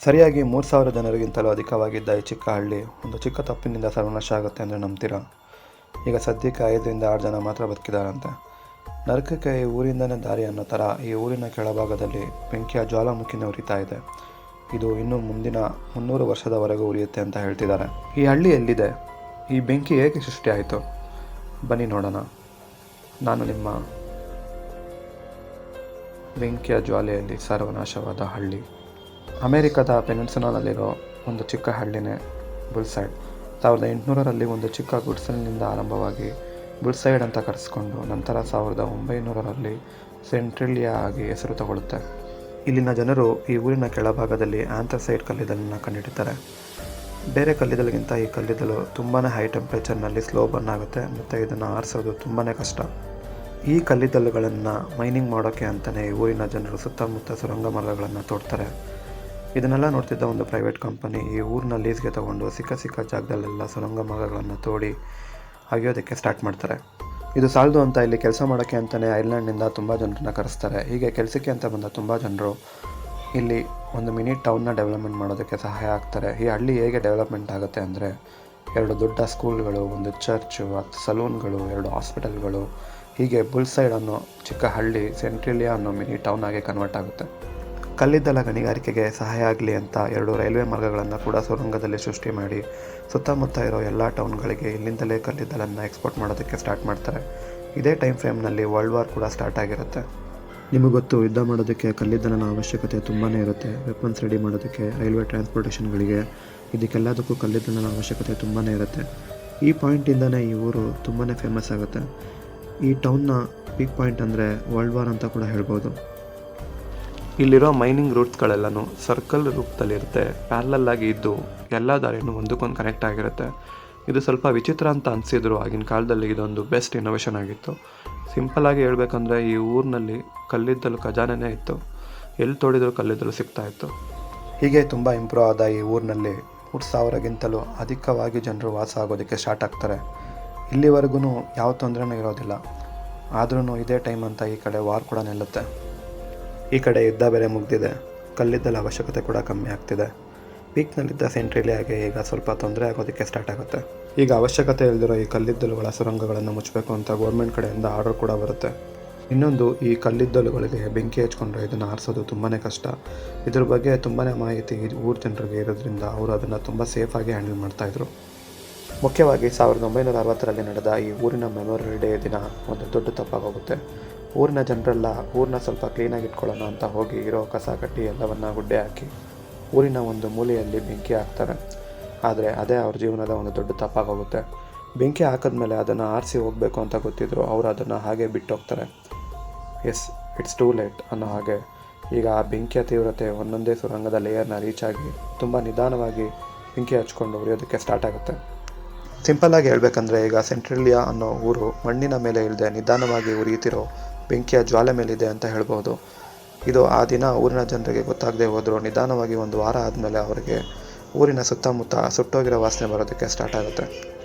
ಸರಿಯಾಗಿ 3,000 ಜನರಿಗಿಂತಲೂ ಅಧಿಕವಾಗಿದ್ದ ಈ ಚಿಕ್ಕ ಹಳ್ಳಿ ಒಂದು ಚಿಕ್ಕ ತಪ್ಪಿನಿಂದ ಸರ್ವನಾಶ ಆಗುತ್ತೆ ಅಂದರೆ ನಂಬ್ತೀರಾ? ಈಗ ಸದ್ಯಕ್ಕೆ 5ರಿಂದ 6 ಜನ ಮಾತ್ರ ಬದುಕಿದಾರಂತೆ. ನರಕಕ್ಕೆ ಈ ಊರಿಂದನೇ ದಾರಿ ಅನ್ನೋ ಥರ ಈ ಊರಿನ ಕೆಳಭಾಗದಲ್ಲಿ ಬೆಂಕಿಯ ಜ್ವಾಲಾಮುಖಿನೇ ಉರಿತಾ ಇದೆ. ಇದು ಇನ್ನೂ ಮುಂದಿನ 300 ವರ್ಷದವರೆಗೂ ಉರಿಯುತ್ತೆ ಅಂತ ಹೇಳ್ತಿದ್ದಾರೆ. ಈ ಹಳ್ಳಿ ಎಲ್ಲಿದೆ? ಈ ಬೆಂಕಿ ಹೇಗೆ ಸೃಷ್ಟಿಯಾಯಿತು? ಬನ್ನಿ ನೋಡೋಣ. ನಾನು ನಿಮ್ಮ ಬೆಂಕಿಯ ಜ್ವಾಲೆಯಲ್ಲಿ ಸರ್ವನಾಶವಾದ ಹಳ್ಳಿ. ಅಮೆರಿಕದ ಪೆನಿನ್ಸುಲಾನಲ್ಲಿರೋ ಒಂದು ಚಿಕ್ಕ ಹಳ್ಳಿನೇ ಬುಲ್ಸೈಡ್. 1800ರಲ್ಲಿ ಒಂದು ಚಿಕ್ಕ ಗುಡ್ಸಲ್ನಿಂದ ಆರಂಭವಾಗಿ ಬುಲ್ಸೈಡ್ ಅಂತ ಕರೆಸ್ಕೊಂಡು ನಂತರ 1900ರಲ್ಲಿ ಸೆಂಟ್ರಿಲಿಯಾ ಆಗಿ ಹೆಸರು ತಗೊಳ್ಳುತ್ತೆ. ಇಲ್ಲಿನ ಜನರು ಈ ಊರಿನ ಕೆಳಭಾಗದಲ್ಲಿ ಆಂಥ್ರಸೈಟ್ ಕಲ್ಲಿದ್ದಲನ್ನು ಕಂಡುಹಿಡಿತಾರೆ. ಬೇರೆ ಕಲ್ಲಿದ್ದಲಿಗಿಂತ ಈ ಕಲ್ಲಿದ್ದಲು ತುಂಬಾ ಹೈ ಟೆಂಪ್ರೇಚರ್ನಲ್ಲಿ ಸ್ಲೋ ಬರ್ನ್ ಆಗುತ್ತೆ ಮತ್ತು ಇದನ್ನು ಆರಿಸೋದು ತುಂಬಾ ಕಷ್ಟ. ಈ ಕಲ್ಲಿದ್ದಲುಗಳನ್ನು ಮೈನಿಂಗ್ ಮಾಡೋಕ್ಕೆ ಅಂತಲೇ ಈ ಊರಿನ ಜನರು ಸುತ್ತಮುತ್ತ ಸುರಂಗ ಮಾರ್ಗಗಳನ್ನು ತೋಡ್ತಾರೆ. ಇದನ್ನೆಲ್ಲ ನೋಡ್ತಿದ್ದ ಒಂದು ಪ್ರೈವೇಟ್ ಕಂಪನಿ ಈ ಊರನ್ನ ಲೀಸ್ಗೆ ತಗೊಂಡು ಸಿಕ್ಕ ಜಾಗದಲ್ಲೆಲ್ಲ ಸುರಂಗ ಮಾರ್ಗಗಳನ್ನು ತೋಡಿ ಅಗಿಯೋದಕ್ಕೆ ಸ್ಟಾರ್ಟ್ ಮಾಡ್ತಾರೆ. ಇದು ಸಾಲದು ಅಂತ ಇಲ್ಲಿ ಕೆಲಸ ಮಾಡೋಕ್ಕೆ ಅಂತಲೇ ಐರ್ಲೆಂಡ್ನಿಂದ ತುಂಬ ಜನರನ್ನ ಕರೆಸ್ತಾರೆ. ಹೀಗೆ ಕೆಲಸಕ್ಕೆ ಅಂತ ಬಂದ ತುಂಬ ಜನರು ಇಲ್ಲಿ ಒಂದು ಮಿನಿ ಟೌನ್ನ ಡೆವಲಪ್ಮೆಂಟ್ ಮಾಡೋದಕ್ಕೆ ಸಹಾಯ ಆಗ್ತಾರೆ. ಈ ಹಳ್ಳಿ ಹೇಗೆ ಡೆವಲಪ್ಮೆಂಟ್ ಆಗುತ್ತೆ ಅಂದರೆ 2 ದೊಡ್ಡ ಸ್ಕೂಲ್ಗಳು, ಒಂದು ಚರ್ಚು, 10 ಸಲೂನ್ಗಳು, 2 ಹಾಸ್ಪಿಟಲ್ಗಳು, ಹೀಗೆ ಬುಲ್ಸೈಡ್ ಅನ್ನೋ ಚಿಕ್ಕ ಹಳ್ಳಿ ಸೆಂಟ್ರಿಲಿಯಾ ಅನ್ನೋ ಮಿನಿ ಟೌನ್ ಆಗಿ ಕನ್ವರ್ಟ್ ಆಗುತ್ತೆ. ಕಲ್ಲಿದ್ದಲ ಗಣಿಗಾರಿಕೆಗೆ ಸಹಾಯ ಆಗಲಿ ಅಂತ 2 ರೈಲ್ವೆ ಮಾರ್ಗಗಳನ್ನು ಕೂಡ ಸುರಂಗದಲ್ಲಿ ಸೃಷ್ಟಿ ಮಾಡಿ ಸುತ್ತಮುತ್ತ ಇರೋ ಎಲ್ಲ ಟೌನ್ಗಳಿಗೆ ಇಲ್ಲಿಂದಲೇ ಕಲ್ಲಿದ್ದಲನ್ನು ಎಕ್ಸ್ಪೋರ್ಟ್ ಮಾಡೋದಕ್ಕೆ ಸ್ಟಾರ್ಟ್ ಮಾಡ್ತಾರೆ. ಇದೇ ಟೈಮ್ ಫ್ರೇಮ್ನಲ್ಲಿ ವರ್ಲ್ಡ್ ವಾರ್ ಕೂಡ ಸ್ಟಾರ್ಟ್ ಆಗಿರುತ್ತೆ. ನಿಮಗೆ ಗೊತ್ತು, ಯುದ್ಧ ಮಾಡೋದಕ್ಕೆ ಕಲ್ಲಿದ್ದಲನ ಅವಶ್ಯಕತೆ ತುಂಬಾ ಇರುತ್ತೆ. ವೆಪನ್ಸ್ ರೆಡಿ ಮಾಡೋದಕ್ಕೆ, ರೈಲ್ವೆ ಟ್ರಾನ್ಸ್ಪೋರ್ಟೇಷನ್ಗಳಿಗೆ, ಇದಕ್ಕೆಲ್ಲದಕ್ಕೂ ಕಲ್ಲಿದ್ದಲನ ಅವಶ್ಯಕತೆ ತುಂಬಾ ಇರುತ್ತೆ. ಈ ಪಾಯಿಂಟಿಂದನೇ ಈ ಊರು ತುಂಬಾ ಫೇಮಸ್ ಆಗುತ್ತೆ. ಈ ಟೌನ್ನ ಪೀಕ್ ಪಾಯಿಂಟ್ ಅಂದರೆ ವರ್ಲ್ಡ್ ವಾರ್ ಅಂತ ಕೂಡ ಹೇಳ್ಬೋದು. ಇಲ್ಲಿರೋ ಮೈನಿಂಗ್ ರೂಟ್ಸ್ಗಳೆಲ್ಲನೂ ಸರ್ಕಲ್ ರೂಪದಲ್ಲಿರುತ್ತೆ, ಪ್ಯಾರಲಲ್ ಆಗಿ ಇದ್ದು ಎಲ್ಲ ದಾರಿನೂ ಒಂದಕ್ಕೊಂದು ಕನೆಕ್ಟ್ ಆಗಿರುತ್ತೆ. ಇದು ಸ್ವಲ್ಪ ವಿಚಿತ್ರ ಅಂತ ಅನಿಸಿದ್ರು ಆಗಿನ ಕಾಲದಲ್ಲಿ ಇದೊಂದು ಬೆಸ್ಟ್ ಇನೋವೇಷನ್ ಆಗಿತ್ತು. ಸಿಂಪಲ್ಲಾಗಿ ಹೇಳ್ಬೇಕಂದ್ರೆ ಈ ಊರಿನಲ್ಲಿ ಕಲ್ಲಿದ್ದಲು ಖಜಾನೆನೇ ಇತ್ತು. ಎಲ್ಲಿ ತೋಡಿದ್ರು ಕಲ್ಲಿದ್ದಲು ಸಿಗ್ತಾಯಿತ್ತು. ಹೀಗೆ ತುಂಬ ಇಂಪ್ರೂವ್ ಆದ ಈ ಊರಿನಲ್ಲಿ 3,000ಗಿಂತಲೂ ಅಧಿಕವಾಗಿ ಜನರು ವಾಸ ಆಗೋದಕ್ಕೆ ಸ್ಟಾರ್ಟ್ ಆಗ್ತಾರೆ. ಇಲ್ಲಿವರೆಗೂ ಯಾವ ತೊಂದರೆನೂ ಇರೋದಿಲ್ಲ. ಆದ್ರೂ ಇದೇ ಟೈಮ್ ಅಂತ ಈ ಕಡೆ ವಾರ್ ಕೂಡ ನಿಲ್ಲುತ್ತೆ. ಈ ಕಡೆ ಯುದ್ಧ ಬೇರೆ ಮುಗ್ದಿದೆ, ಕಲ್ಲಿದ್ದಲ ಅವಶ್ಯಕತೆ ಕೂಡ ಕಮ್ಮಿ ಆಗ್ತಿದೆ. ಪೀಕ್ನಲ್ಲಿದ್ದ ಸೆಂಟ್ರಿಲಿಯಾಗೆ ಈಗ ಸ್ವಲ್ಪ ತೊಂದರೆ ಆಗೋದಕ್ಕೆ ಸ್ಟಾರ್ಟ್ ಆಗುತ್ತೆ. ಈಗ ಅವಶ್ಯಕತೆ ಇಲ್ದಿರೋ ಈ ಕಲ್ಲಿದ್ದಲುಗಳ ಸುರಂಗಗಳನ್ನು ಮುಚ್ಚಬೇಕು ಅಂತ ಗೌರ್ಮೆಂಟ್ ಕಡೆಯಿಂದ ಆರ್ಡರ್ ಕೂಡ ಬರುತ್ತೆ. ಇನ್ನೊಂದು, ಈ ಕಲ್ಲಿದ್ದಲುಗಳಿಗೆ ಬೆಂಕಿ ಹಚ್ಕೊಂಡ್ರೆ ಇದನ್ನು ಆರಿಸೋದು ತುಂಬಾ ಕಷ್ಟ. ಇದ್ರ ಬಗ್ಗೆ ತುಂಬಾ ಮಾಹಿತಿ ಊರ ಜನರಿಗೆ ಇರೋದ್ರಿಂದ ಅವರು ಅದನ್ನು ತುಂಬ ಸೇಫಾಗಿ ಹ್ಯಾಂಡಲ್ ಮಾಡ್ತಾಯಿದ್ರು. ಮುಖ್ಯವಾಗಿ 1960ರಲ್ಲಿ ನಡೆದ ಈ ಊರಿನ ಮೆಮೊರಿಯಲ್ ಡೇ ದಿನ ಒಂದು ದೊಡ್ಡ ತಪ್ಪಾಗೋಗುತ್ತೆ. ಊರಿನ ಜನರೆಲ್ಲ ಊರನ್ನ ಸ್ವಲ್ಪ ಕ್ಲೀನಾಗಿ ಇಟ್ಕೊಳ್ಳೋಣ ಅಂತ ಹೋಗಿ ಇರೋ ಕಸ ಕಟ್ಟಿ ಎಲ್ಲವನ್ನು ಗುಡ್ಡೆ ಹಾಕಿ ಊರಿನ ಒಂದು ಮೂಲೆಯಲ್ಲಿ ಬೆಂಕಿ ಹಾಕ್ತಾರೆ. ಆದರೆ ಅದೇ ಅವ್ರ ಜೀವನದ ಒಂದು ದೊಡ್ಡ ತಪ್ಪಾಗೋಗುತ್ತೆ. ಬೆಂಕಿ ಹಾಕಿದ್ಮೇಲೆ ಅದನ್ನು ಆರಿಸಿ ಹೋಗಬೇಕು ಅಂತ ಗೊತ್ತಿದ್ರು ಅವರು ಅದನ್ನು ಹಾಗೆ ಬಿಟ್ಟು ಹೋಗ್ತಾರೆ. ಎಸ್, ಇಟ್ಸ್ ಟೂ ಲೇಟ್ ಅನ್ನೋ ಹಾಗೆ ಈಗ ಆ ಬೆಂಕಿಯ ತೀವ್ರತೆ ಒಂದೊಂದೇ ಸುರಂಗದ ಲೇಯರ್ನ ರೀಚ್ ಆಗಿ ತುಂಬ ನಿಧಾನವಾಗಿ ಬೆಂಕಿ ಹಚ್ಕೊಂಡು ಉರಿಯೋದಕ್ಕೆ ಸ್ಟಾರ್ಟ್ ಆಗುತ್ತೆ. ಸಿಂಪಲ್ಲಾಗಿ ಹೇಳ್ಬೇಕಂದ್ರೆ ಈಗ ಸೆಂಟ್ರಿಲಿಯಾ ಅನ್ನೋ ಊರು ಮಣ್ಣಿನ ಮೇಲೆ ಇಲ್ಲದೆ ನಿಧಾನವಾಗಿ ಉರಿಯುತ್ತಿರೋ ಬೆಂಕಿಯ ಜ್ವಾಲೆ ಮೇಲಿದೆ ಅಂತ ಹೇಳ್ಬೋದು. ಇದು ಆ ದಿನ ಊರಿನ ಜನರಿಗೆ ಗೊತ್ತಾಗದೆ ಹೋದರೂ ನಿಧಾನವಾಗಿ 1 ವಾರ ಆದಮೇಲೆ ಅವರಿಗೆ ಊರಿನ ಸುತ್ತಮುತ್ತ ಸುಟ್ಟೋಗಿರೋ ವಾಸನೆ ಬರೋದಕ್ಕೆ ಸ್ಟಾರ್ಟ್ ಆಗುತ್ತೆ.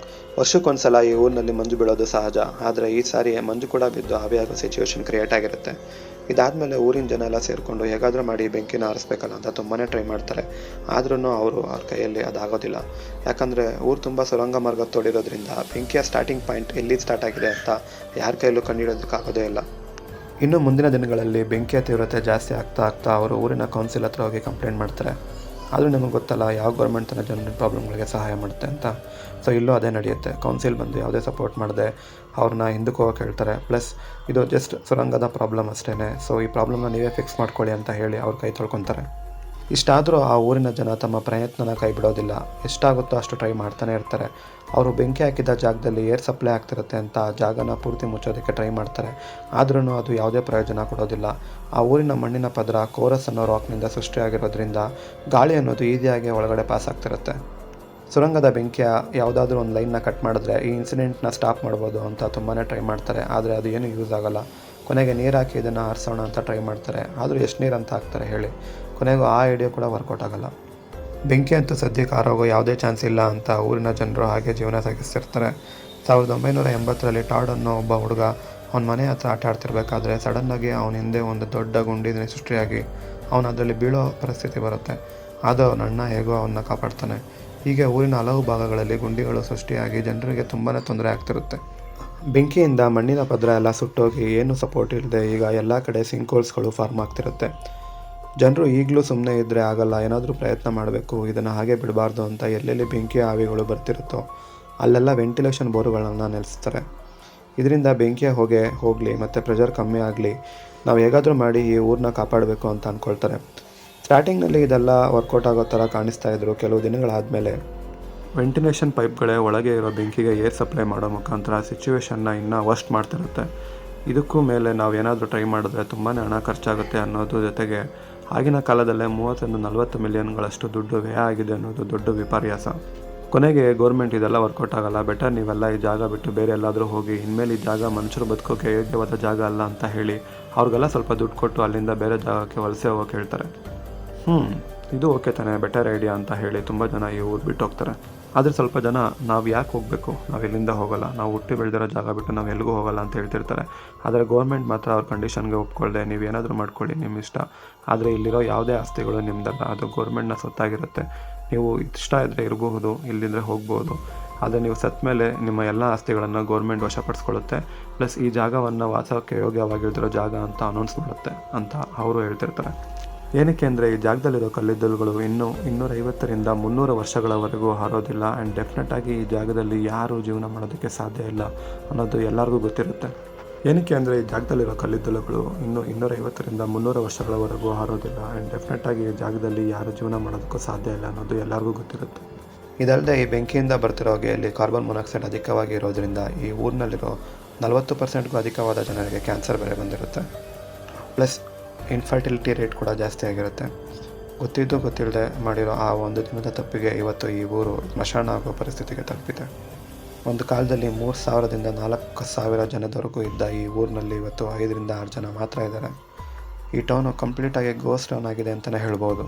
ವರ್ಷಕ್ಕೊಂದ್ಸಲ ಈ ಊರಿನಲ್ಲಿ ಮಂಜು ಬೀಳೋದು ಸಹಜ. ಆದರೆ ಈ ಸಾರಿ ಮಂಜು ಕೂಡ ಬಿದ್ದು ಆವಿಯಾಗೋ ಸಿಚುವೇಶನ್ ಕ್ರಿಯೇಟ್ ಆಗಿರುತ್ತೆ. ಇದಾದಮೇಲೆ ಊರಿನ ಜನ ಎಲ್ಲ ಸೇರಿಕೊಂಡು ಹೇಗಾದರೂ ಮಾಡಿ ಬೆಂಕಿನ ಆರಿಸ್ಬೇಕಲ್ಲ ಅಂತ ತುಂಬಾ ಟ್ರೈ ಮಾಡ್ತಾರೆ. ಆದ್ರೂ ಅವ್ರ ಕೈಯಲ್ಲಿ ಅದಾಗೋದಿಲ್ಲ. ಯಾಕಂದರೆ ಊರು ತುಂಬ ಸುರಂಗ ಮಾರ್ಗ ತೋಡಿರೋದ್ರಿಂದ ಬೆಂಕಿಯ ಸ್ಟಾರ್ಟಿಂಗ್ ಪಾಯಿಂಟ್ ಎಲ್ಲಿ ಸ್ಟಾರ್ಟ್ ಆಗಿದೆ ಅಂತ ಯಾರ ಕೈಯಲ್ಲೂ ಕಂಡುಹಿಡೋದಕ್ಕಾಗೋದೇ ಇಲ್ಲ. ಇನ್ನು ಮುಂದಿನ ದಿನಗಳಲ್ಲಿ ಬೆಂಕಿಯ ತೀವ್ರತೆ ಜಾಸ್ತಿ ಆಗ್ತಾ ಅವರು ಊರಿನ ಕೌನ್ಸಿಲ್ ಹತ್ರ ಹೋಗಿ ಕಂಪ್ಲೇಂಟ್ ಮಾಡ್ತಾರೆ. ಆದರೂ ನಿಮಗೆ ಗೊತ್ತಲ್ಲ, ಯಾವ ಗೌರ್ಮೆಂಟ್ ತನ್ನ ಜನರ ಪ್ರಾಬ್ಲಮ್ಗಳಿಗೆ ಸಹಾಯ ಮಾಡುತ್ತೆ ಅಂತ. ಸೊ ಇಲ್ಲೂ ಅದೇ ನಡೆಯುತ್ತೆ. ಕೌನ್ಸಿಲ್ ಬಂದು ಯಾವುದೇ ಸಪೋರ್ಟ್ ಮಾಡದೆ ಅವ್ರನ್ನ ಹಿಂದಕ್ಕೆ ಹೋಗೋಕೆ ಹೇಳ್ತಾರೆ. ಪ್ಲಸ್ ಇದು ಜಸ್ಟ್ ಸುರಂಗದ ಪ್ರಾಬ್ಲಮ್ ಅಷ್ಟೇ, ಸೊ ಈ ಪ್ರಾಬ್ಲಮ್ನ ನೀವೇ ಫಿಕ್ಸ್ ಮಾಡ್ಕೊಳ್ಳಿ ಅಂತ ಹೇಳಿ ಅವ್ರ ಕೈ ತೊಳ್ಕೊತಾರೆ. ಇಷ್ಟಾದರೂ ಆ ಊರಿನ ಜನ ತಮ್ಮ ಪ್ರಯತ್ನನ ಕೈ ಬಿಡೋದಿಲ್ಲ. ಎಷ್ಟಾಗುತ್ತೋ ಅಷ್ಟು ಟ್ರೈ ಮಾಡ್ತಾನೆ ಇರ್ತಾರೆ. ಅವರು ಬೆಂಕಿ ಹಾಕಿದ ಜಾಗದಲ್ಲಿ ಏರ್ ಸಪ್ಲೈ ಆಗ್ತಿರುತ್ತೆ ಅಂತ ಆ ಜಾಗನ ಪೂರ್ತಿ ಮುಚ್ಚೋದಕ್ಕೆ ಟ್ರೈ ಮಾಡ್ತಾರೆ. ಆದ್ರೂ ಅದು ಯಾವುದೇ ಪ್ರಯೋಜನ ಕೊಡೋದಿಲ್ಲ. ಆ ಊರಿನ ಮಣ್ಣಿನ ಪದರ ಕೋರಸ್ ಅನ್ನೋ ರಾಕ್ನಿಂದ ಸೃಷ್ಟಿಯಾಗಿರೋದ್ರಿಂದ ಗಾಳಿ ಅನ್ನೋದು ಈಸಿಯಾಗಿ ಒಳಗಡೆ ಪಾಸ್ ಆಗ್ತಿರುತ್ತೆ. ಸುರಂಗದ ಬೆಂಕಿಯ ಯಾವುದಾದ್ರೂ ಒಂದು ಲೈನ್ನ ಕಟ್ ಮಾಡಿದ್ರೆ ಈ ಇನ್ಸಿಡೆಂಟ್ನ ಸ್ಟಾಪ್ ಮಾಡ್ಬೋದು ಅಂತ ತುಂಬಾ ಟ್ರೈ ಮಾಡ್ತಾರೆ. ಆದರೆ ಅದು ಏನು ಯೂಸ್ ಆಗೋಲ್ಲ. ಕೊನೆಗೆ ನೀರು ಹಾಕಿ ಇದನ್ನು ಆರಿಸೋಣ ಅಂತ ಟ್ರೈ ಮಾಡ್ತಾರೆ. ಆದರೂ ಎಷ್ಟು ನೀರು ಅಂತ ಹಾಕ್ತಾರೆ ಹೇಳಿ? ಕೊನೆಗೂ ಆ ಐಡಿಯಾ ಕೂಡ ವರ್ಕೌಟ್ ಆಗೋಲ್ಲ. ಬೆಂಕಿ ಅಂತೂ ಸದ್ಯಕ್ಕೆ ಆರೋಗೋ ಯಾವುದೇ ಚಾನ್ಸ್ ಇಲ್ಲ ಅಂತ ಊರಿನ ಜನರು ಹಾಗೆ ಜೀವನ ಸಾಗಿಸ್ತಿರ್ತಾರೆ. 1980ರಲ್ಲಿ ಟಾಡ್ ಅನ್ನೋ ಒಬ್ಬ ಹುಡುಗ ಅವನ ಮನೆ ಹತ್ರ ಆಟ ಆಡ್ತಿರ್ಬೇಕಾದ್ರೆ ಸಡನ್ನಾಗಿ ಅವನ ಹಿಂದೆ ಒಂದು ದೊಡ್ಡ ಗುಂಡಿ ಸೃಷ್ಟಿಯಾಗಿ ಅವನು ಅದರಲ್ಲಿ ಬೀಳೋ ಪರಿಸ್ಥಿತಿ ಬರುತ್ತೆ. ಆದರೂ ಅವನ ಅಣ್ಣ ಹೇಗೋ ಅವನ್ನ ಕಾಪಾಡ್ತಾನೆ. ಹೀಗೆ ಊರಿನ ಹಲವು ಭಾಗಗಳಲ್ಲಿ ಗುಂಡಿಗಳು ಸೃಷ್ಟಿಯಾಗಿ ಜನರಿಗೆ ತುಂಬಾ ತೊಂದರೆ ಆಗ್ತಿರುತ್ತೆ. ಬೆಂಕಿಯಿಂದ ಮಣ್ಣಿನ ಪದರ ಎಲ್ಲ ಸುಟ್ಟೋಗಿ ಏನು ಸಪೋರ್ಟ್ ಇಲ್ಲದೆ ಈಗ ಎಲ್ಲ ಕಡೆ ಸಿಂಕ್‌ಹೋಲ್ಸ್‌ಗಳು ಫಾರ್ಮ್ ಆಗ್ತಿರುತ್ತೆ. ಜನರು ಈಗಲೂ ಸುಮ್ಮನೆ ಇದ್ದರೆ ಆಗಲ್ಲ, ಏನಾದರೂ ಪ್ರಯತ್ನ ಮಾಡಬೇಕು, ಇದನ್ನು ಹಾಗೆ ಬಿಡಬಾರ್ದು ಅಂತ ಎಲ್ಲೆಲ್ಲಿ ಬೆಂಕಿ ಆವಿಗಳು ಬರ್ತಿರುತ್ತೋ ಅಲ್ಲೆಲ್ಲ ವೆಂಟಿಲೇಷನ್ ಬೋರ್ಗಳನ್ನು ನೆಲೆಸ್ತಾರೆ. ಇದರಿಂದ ಬೆಂಕಿಯ ಹೊಗೆ ಹೋಗಲಿ ಮತ್ತು ಪ್ರೆಷರ್ ಕಮ್ಮಿ ಆಗಲಿ, ನಾವು ಹೇಗಾದರೂ ಮಾಡಿ ಈ ಊರನ್ನ ಕಾಪಾಡಬೇಕು ಅಂತ ಅಂದ್ಕೊಳ್ತಾರೆ. ಸ್ಟಾರ್ಟಿಂಗ್ನಲ್ಲಿ ಇದೆಲ್ಲ ವರ್ಕೌಟ್ ಆಗೋ ಥರ ಕಾಣಿಸ್ತಾ ಇದ್ರು. ಕೆಲವು ದಿನಗಳಾದಮೇಲೆ ವೆಂಟಿಲೇಷನ್ ಪೈಪ್ಗಳೇ ಒಳಗೆ ಇರೋ ಬೆಂಕಿಗೆ ಏರ್ ಸಪ್ಲೈ ಮಾಡೋ ಮುಖಾಂತರ ಸಿಚುವೇಶನ್ನ ಇನ್ನೂ ವರ್ಸ್ಟ್ ಮಾಡ್ತಿರುತ್ತೆ. ಇದಕ್ಕೂ ಮೇಲೆ ನಾವು ಏನಾದರೂ ಟ್ರೈ ಮಾಡಿದ್ರೆ ತುಂಬಾ ಹಣ ಖರ್ಚಾಗುತ್ತೆ ಅನ್ನೋದು ಜೊತೆಗೆ ಆಗಿನ ಕಾಲದಲ್ಲೇ 30-40 ಮಿಲಿಯನ್ಗಳಷ್ಟು ದುಡ್ಡು ವ್ಯಯ ಆಗಿದೆ ಅನ್ನೋದು ದೊಡ್ಡ ವಿಪರ್ಯಾಸ. ಕೊನೆಗೆ ಗೌರ್ಮೆಂಟ್ ಇದೆಲ್ಲ ವರ್ಕೌಟ್ ಆಗಲ್ಲ, ಬೆಟರ್ ನೀವೆಲ್ಲ ಈ ಜಾಗ ಬಿಟ್ಟು ಬೇರೆ ಎಲ್ಲಾದರೂ ಹೋಗಿ, ಇನ್ಮೇಲೆ ಈ ಜಾಗ ಮನುಷ್ಯರು ಬದುಕೋಕೆ ಯೋಗ್ಯವಾದ ಜಾಗ ಅಲ್ಲ ಅಂತ ಹೇಳಿ ಅವ್ರಿಗೆಲ್ಲ ಸ್ವಲ್ಪ ದುಡ್ಡು ಕೊಟ್ಟು ಅಲ್ಲಿಂದ ಬೇರೆ ಜಾಗಕ್ಕೆ ವಲಸೆ ಹೋಗೋಕೆ ಹೇಳ್ತಾರೆ. ಇದು ಓಕೆ ತಾನೇ, ಬೆಟರ್ ಐಡಿಯಾ ಅಂತ ಹೇಳಿ ತುಂಬ ಜನ ಈ ಊರು ಬಿಟ್ಟು ಹೋಗ್ತಾರೆ. ಆದರೆ ಸ್ವಲ್ಪ ಜನ ನಾವು ಯಾಕೆ ಹೋಗಬೇಕು, ನಾವು ಎಲ್ಲಿಂದ ಹೋಗಲ್ಲ, ನಾವು ಹುಟ್ಟಿ ಬೆಳೆದಿರೋ ಜಾಗ ಬಿಟ್ಟು ನಾವು ಎಲ್ಲಿಗೂ ಹೋಗಲ್ಲ ಅಂತ ಹೇಳ್ತಿರ್ತಾರೆ. ಆದರೆ ಗೌರ್ಮೆಂಟ್ ಮಾತ್ರ ಅವ್ರ ಕಂಡೀಷನ್ಗೆ ಒಪ್ಕೊಳ್ದೆ ನೀವೇನಾದರೂ ಮಾಡ್ಕೊಳ್ಳಿ, ನಿಮ್ಮ ಇಷ್ಟ, ಆದರೆ ಇಲ್ಲಿರೋ ಯಾವುದೇ ಆಸ್ತಿಗಳು ನಿಮ್ಮದಲ್ಲ, ಅದು ಗೌರ್ಮೆಂಟ್ನ ಸೊತ್ತಾಗಿರುತ್ತೆ. ನೀವು ಇಷ್ಟ ಇದ್ದರೆ ಇರಬಹುದು, ಇಲ್ಲಿಂದರೆ ಹೋಗ್ಬೋದು, ಆದರೆ ನೀವು ಸತ್ತ ಮೇಲೆ ನಿಮ್ಮ ಎಲ್ಲ ಆಸ್ತಿಗಳನ್ನು ಗೌರ್ಮೆಂಟ್ ವಶಪಡಿಸ್ಕೊಳ್ಳುತ್ತೆ. ಪ್ಲಸ್ ಈ ಜಾಗವನ್ನು ವಾಸಕ್ಕೆ ಯೋಗ್ಯವಾಗಿರೋ ಜಾಗ ಅಂತ ಅನೌನ್ಸ್ ಮಾಡುತ್ತೆ ಅಂತ ಅವರು ಹೇಳ್ತಿರ್ತಾರೆ. ಏನಕ್ಕೆ ಅಂದರೆ ಈ ಜಾಗದಲ್ಲಿರೋ ಕಲ್ಲಿದ್ದಲುಗಳು ಇನ್ನೂ 250-300 ವರ್ಷಗಳವರೆಗೂ ಹಾರೋದಿಲ್ಲ. ಆ್ಯಂಡ್ ಡೆಫಿನೆಟಾಗಿ ಈ ಜಾಗದಲ್ಲಿ ಯಾರೂ ಜೀವನ ಮಾಡೋದಕ್ಕೆ ಸಾಧ್ಯ ಇಲ್ಲ ಅನ್ನೋದು ಎಲ್ಲರಿಗೂ ಗೊತ್ತಿರುತ್ತೆ. ಏನಕ್ಕೆ ಅಂದರೆ ಈ ಜಾಗದಲ್ಲಿರೋ ಕಲ್ಲಿದ್ದಲುಗಳು ಇನ್ನೂ 250-300 ವರ್ಷಗಳವರೆಗೂ ಹಾರೋದಿಲ್ಲ. ಆ್ಯಂಡ್ ಡೆಫಿನೆಟಾಗಿ ಈ ಜಾಗದಲ್ಲಿ ಯಾರು ಜೀವನ ಮಾಡೋದಕ್ಕೂ ಸಾಧ್ಯ ಇಲ್ಲ ಅನ್ನೋದು ಎಲ್ಲರಿಗೂ ಗೊತ್ತಿರುತ್ತೆ. ಇದಲ್ಲದೆ ಈ ಬೆಂಕಿಯಿಂದ ಬರ್ತಿರೋ ಹೊಗೆಯಲ್ಲಿ ಕಾರ್ಬನ್ ಮೊನಾಕ್ಸೈಡ್ ಅಧಿಕವಾಗಿ ಇರೋದ್ರಿಂದ ಈ ಊರಿನಲ್ಲಿರೋ 40%ಗೂ ಅಧಿಕವಾದ ಜನರಿಗೆ ಕ್ಯಾನ್ಸರ್ ಬೇರೆ ಬಂದಿರುತ್ತೆ. ಪ್ಲಸ್ ಇನ್ಫರ್ಟಿಲಿಟಿ ರೇಟ್ ಕೂಡ ಜಾಸ್ತಿ ಆಗಿರುತ್ತೆ. ಗೊತ್ತಿದ್ದು ಗೊತ್ತಿಲ್ಲದೆ ಮಾಡಿರೋ ಆ ಒಂದು ದಿನದ ತಪ್ಪಿಗೆ ಇವತ್ತು ಈ ಊರು ಸ್ಮಶಾನ ಆಗೋ ಪರಿಸ್ಥಿತಿಗೆ ತಲುಪಿದೆ. ಒಂದು ಕಾಲದಲ್ಲಿ 3,000-4,000 ಜನದವರೆಗೂ ಇದ್ದ ಈ ಊರಿನಲ್ಲಿ ಇವತ್ತು 5-6 ಜನ ಮಾತ್ರ ಇದ್ದಾರೆ. ಈ ಟೌನು ಕಂಪ್ಲೀಟಾಗಿ ಗೋಸ್ಟ್ ಟೌನ್ ಆಗಿದೆ ಅಂತಲೇ ಹೇಳ್ಬೋದು.